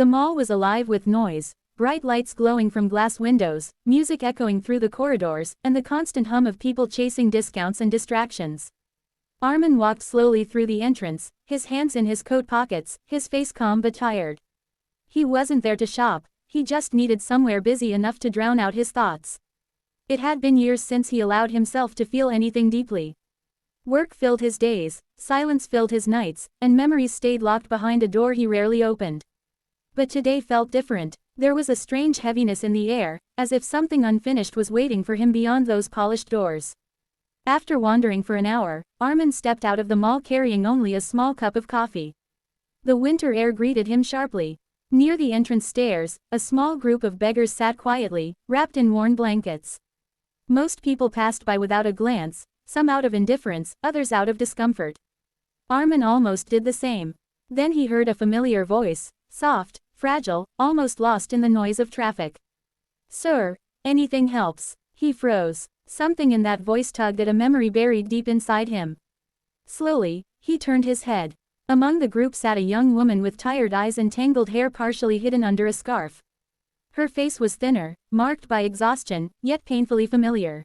The mall was alive with noise, bright lights glowing from glass windows, music echoing through the corridors, and the constant hum of people chasing discounts and distractions. Armin walked slowly through the entrance, his hands in his coat pockets, his face calm but tired. He wasn't there to shop, he just needed somewhere busy enough to drown out his thoughts. It had been years since he allowed himself to feel anything deeply. Work filled his days, silence filled his nights, and memories stayed locked behind a door he rarely opened. But today felt different. There was a strange heaviness in the air, as if something unfinished was waiting for him beyond those polished doors. After wandering for an hour, Armin stepped out of the mall carrying only a small cup of coffee. The winter air greeted him sharply. Near the entrance stairs, a small group of beggars sat quietly, wrapped in worn blankets. Most people passed by without a glance, some out of indifference, others out of discomfort. Armin almost did the same. Then he heard a familiar voice, soft, fragile, almost lost in the noise of traffic. "Sir, anything helps." He froze. Something in that voice tugged at a memory buried deep inside him. Slowly, he turned his head. Among the group sat a young woman with tired eyes and tangled hair partially hidden under a scarf. Her face was thinner, marked by exhaustion, yet painfully familiar.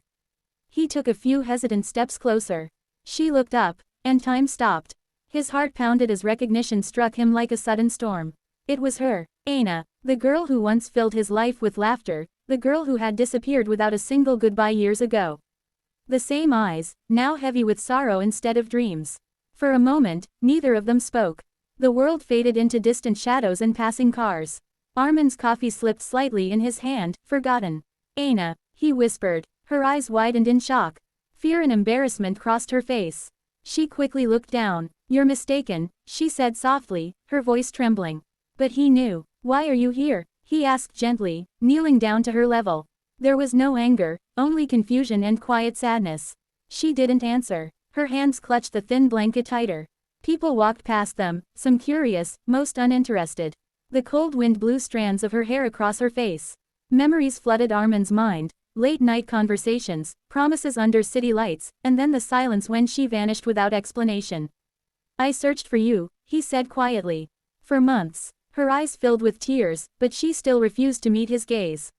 He took a few hesitant steps closer. She looked up, and time stopped. His heart pounded as recognition struck him like a sudden storm. It was her, Aina, the girl who once filled his life with laughter, the girl who had disappeared without a single goodbye years ago. The same eyes, now heavy with sorrow instead of dreams. For a moment, neither of them spoke. The world faded into distant shadows and passing cars. Armin's coffee slipped slightly in his hand, forgotten. "Aina," he whispered. Her eyes widened in shock. Fear and embarrassment crossed her face. She quickly looked down. "You're mistaken," she said softly, her voice trembling. But he knew. "Why are you here?" he asked gently, kneeling down to her level. There was no anger, only confusion and quiet sadness. She didn't answer. Her hands clutched the thin blanket tighter. People walked past them, some curious, most uninterested. The cold wind blew strands of her hair across her face. Memories flooded Armin's mind, late-night conversations, promises under city lights, and then the silence when she vanished without explanation. "I searched for you," he said quietly. "For months." Her eyes filled with tears, but she still refused to meet his gaze.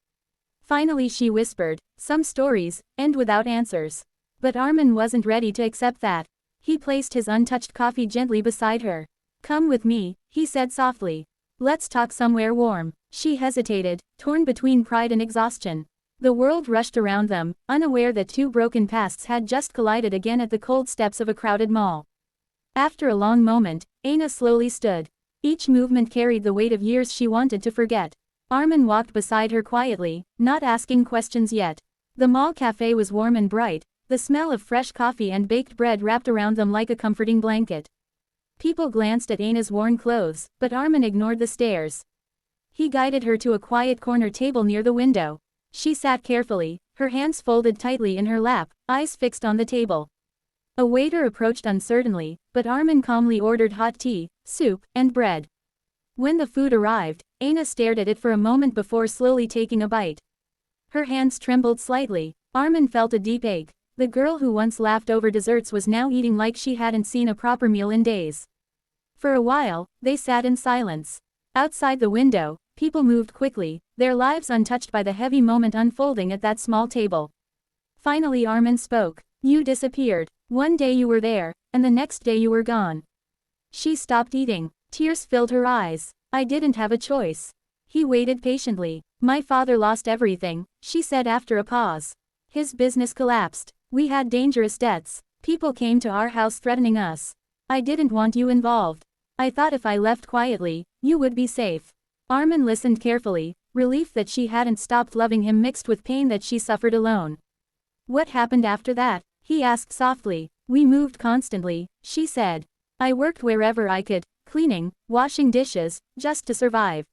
Finally she whispered, "Some stories end without answers." But Armin wasn't ready to accept that. He placed his untouched coffee gently beside her. "Come with me," he said softly. "Let's talk somewhere warm." She hesitated, torn between pride and exhaustion. The world rushed around them, unaware that two broken pasts had just collided again at the cold steps of a crowded mall. After a long moment, Aina slowly stood. Each movement carried the weight of years she wanted to forget. Armin walked beside her quietly, not asking questions yet. The mall cafe was warm and bright, the smell of fresh coffee and baked bread wrapped around them like a comforting blanket. People glanced at Aina's worn clothes, but Armin ignored the stares. He guided her to a quiet corner table near the window. She sat carefully, her hands folded tightly in her lap, eyes fixed on the table. A waiter approached uncertainly, but Armin calmly ordered hot tea, soup, and bread. When the food arrived, Aina stared at it for a moment before slowly taking a bite. Her hands trembled slightly. Armin felt a deep ache. The girl who once laughed over desserts was now eating like she hadn't seen a proper meal in days. For a while, they sat in silence. Outside the window, people moved quickly, their lives untouched by the heavy moment unfolding at that small table. Finally Armin spoke. "You disappeared. One day you were there, and the next day you were gone." She stopped eating. Tears filled her eyes. "I didn't have a choice." He waited patiently. "My father lost everything," she said after a pause. "His business collapsed. We had dangerous debts. People came to our house threatening us. I didn't want you involved. I thought if I left quietly, you would be safe." Armin listened carefully, relief that she hadn't stopped loving him mixed with pain that she suffered alone. "What happened after that?" he asked softly. "We moved constantly," she said. "I worked wherever I could, cleaning, washing dishes, just to survive.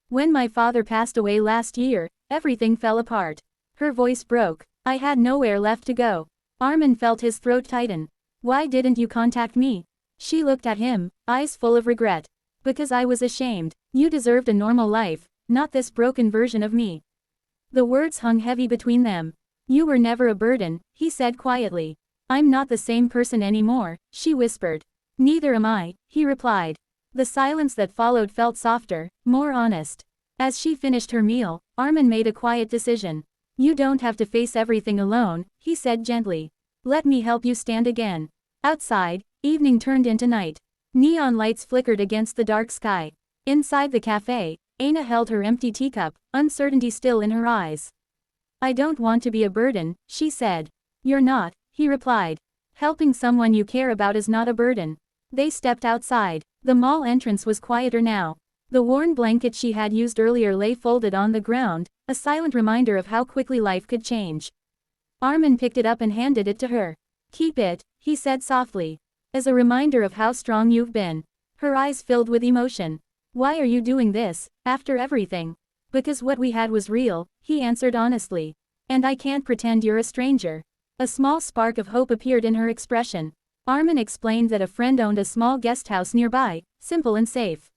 When my father passed away last year, everything fell apart." Her voice broke. "I had nowhere left to go." Armin felt his throat tighten. "Why didn't you contact me?" She looked at him, eyes full of regret. "Because I was ashamed. You deserved a normal life, not this broken version of me." The words hung heavy between them. "You were never a burden," he said quietly. "I'm not the same person anymore," she whispered. "Neither am I," he replied. The silence that followed felt softer, more honest. As she finished her meal, Armin made a quiet decision. You don't have to face everything alone, he said gently. Let me help you stand again. Outside, evening turned into night. Neon lights flickered against the dark sky. Inside the cafe, Aina held her empty teacup, uncertainty still in her eyes. I don't want to be a burden, she said. You're not, he replied. Helping someone you care about is not a burden. They stepped outside. The mall entrance was quieter now. The worn blanket she had used earlier lay folded on the ground, a silent reminder of how quickly life could change. Armin picked it up and handed it to her. Keep it, he said softly. As a reminder of how strong you've been. Her eyes filled with emotion. Why are you doing this, after everything? Because what we had was real, he answered honestly. And I can't pretend you're a stranger. A small spark of hope appeared in her expression. Armin explained that a friend owned a small guest house nearby, simple and safe.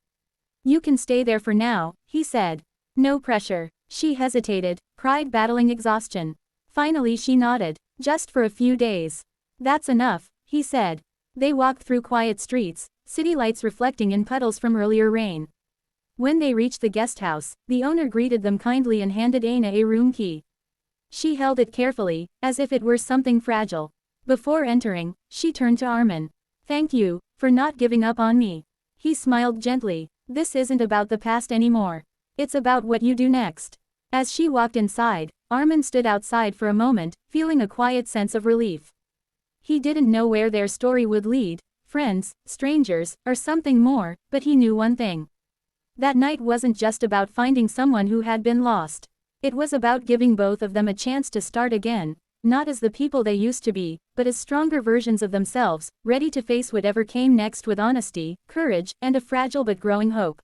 You can stay there for now, he said. No pressure. She hesitated, pride battling exhaustion. Finally she nodded. Just for a few days. That's enough, he said. They walked through quiet streets, city lights reflecting in puddles from earlier rain. When they reached the guest house, the owner greeted them kindly and handed Aina a room key. She held it carefully, as if it were something fragile. Before entering, she turned to Armin. Thank you, for not giving up on me. He smiled gently. This isn't about the past anymore. It's about what you do next. As she walked inside, Armin stood outside for a moment, feeling a quiet sense of relief. He didn't know where their story would lead, friends, strangers, or something more, but he knew one thing. That night wasn't just about finding someone who had been lost. It was about giving both of them a chance to start again, not as the people they used to be, but as stronger versions of themselves, ready to face whatever came next with honesty, courage, and a fragile but growing hope.